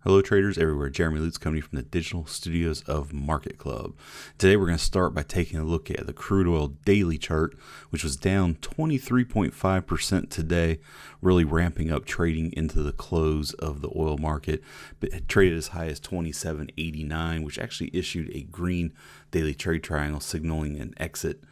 Hello traders everywhere, Jeremy Lutz coming from the digital studios of Market Club. Today we're going to start by taking a look at the crude oil daily chart, which was down 23.5% today, really ramping up trading into the close of the oil market. But it traded as high as 27.89, which actually issued a green daily trade triangle signaling an exit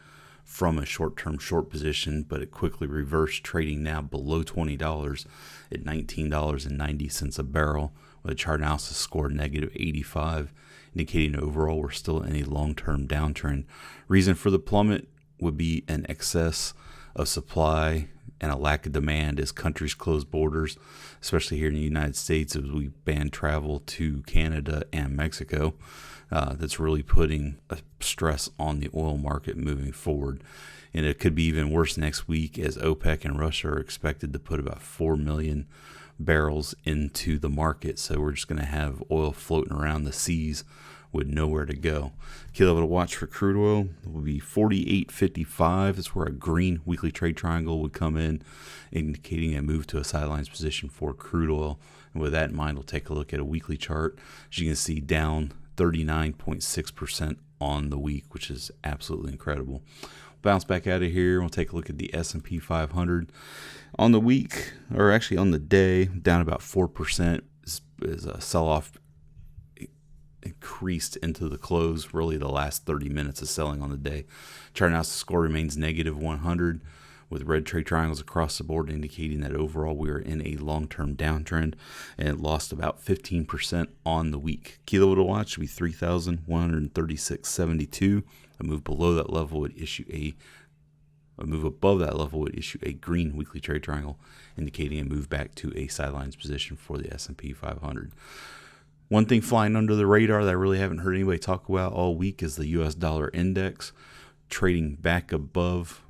from a short-term short position, but it quickly reversed, trading now below $20 at $19.90 a barrel, with a chart analysis score negative 85, indicating overall we're still in a long-term downtrend. Reason for the plummet would be an excess of supply and a lack of demand as countries close borders, especially here in the United States as we ban travel to Canada and Mexico. That's really putting a stress on the oil market moving forward. And it could be even worse next week as OPEC and Russia are expected to put about 4 million barrels into the market. So we're just going to have oil floating around the seas with nowhere to go. Key level to watch for crude oil will be 48.55. That's where a green weekly trade triangle would come in, indicating a move to a sidelines position for crude oil. And with that in mind, we'll take a look at a weekly chart. As you can see, down 39.6% on the week, which is absolutely incredible. Bounce back out of here. We'll take a look at the S&P 500 on the week, or actually on the day, down about 4%. Is a sell-off increased into the close. Really, the last 30 minutes of selling on the day. Chart analysis score remains negative 100, with red trade triangles across the board, indicating that overall we are in a long-term downtrend, and it lost about 15% on the week. Key level to watch would be 3,136.72. A move below that level would issue a move above that level would issue a green weekly trade triangle, indicating a move back to a sidelines position for the S&P 500. One thing flying under the radar that I really haven't heard anybody talk about all week is the U.S. dollar index, trading back above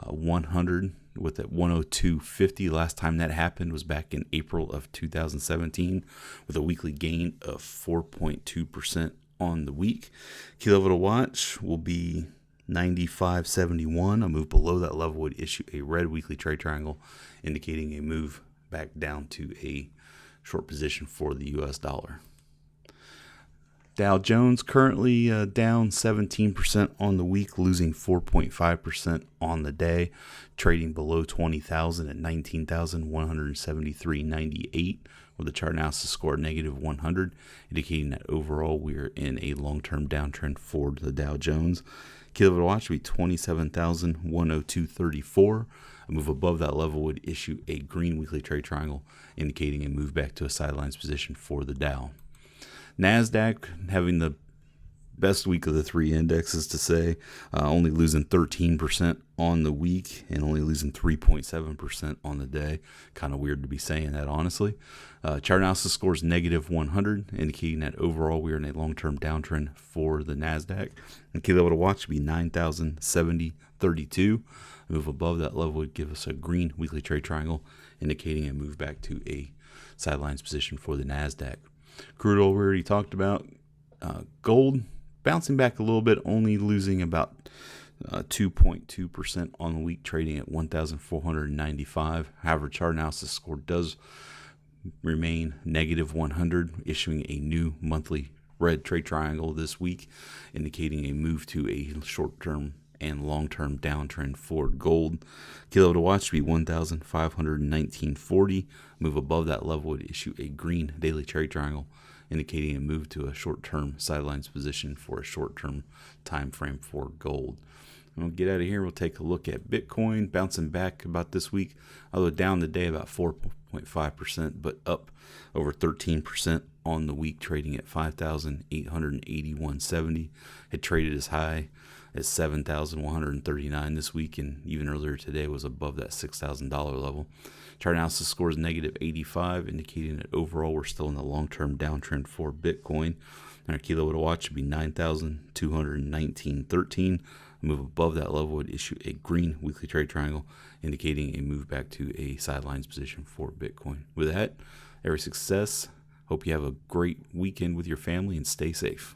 100 with at 102.50. Last time that happened was back in April of 2017 with a weekly gain of 4.2% on the week. Key level to watch will be 95.71. A move below that level would issue a red weekly trade triangle, indicating a move back down to a short position for the U.S. dollar. Dow Jones currently down 17% on the week, losing 4.5% on the day, trading below 20,000 at 19,173.98, with a chart analysis score negative 100, indicating that overall we are in a long-term downtrend for the Dow Jones. Key level to watch would be 27,102.34. A move above that level would issue a green weekly trade triangle, indicating a move back to a sidelines position for the Dow. Nasdaq having the best week of the three indexes to say, only losing 13% on the week and only losing 3.7% on the day. Kind of weird to be saying that, honestly. Chart analysis scores negative 100, indicating that overall we are in a long-term downtrend for the Nasdaq. And key level to watch would be 9,070.32. A move above that level would give us a green weekly trade triangle, indicating a move back to a sidelines position for the Nasdaq. Crude oil we already talked about. Gold bouncing back a little bit, only losing about 2.2% on the week, trading at 1,495. However, chart analysis score does remain negative 100, issuing a new monthly red trade triangle this week, indicating a move to a short-term and long-term downtrend for gold. Key level to watch would be 1,519.40. Move above that level would issue a green daily trade triangle, indicating a move to a short-term sidelines position for a short-term time frame for gold. We'll get out of here. We'll take a look at Bitcoin, bouncing back about this week, although down the day about 4.5%, but up over 13% on the week, trading at 5,881.70. It traded as high as 7,139 this week, and even earlier today was above that $6,000 level. Chart analysis scores negative 85, indicating that overall we're still in the long-term downtrend for Bitcoin. And our key level to watch would be 9,219.13. A move above that level would issue a green weekly trade triangle, indicating a move back to a sidelines position for Bitcoin. With that, every success. Hope you have a great weekend with your family and stay safe.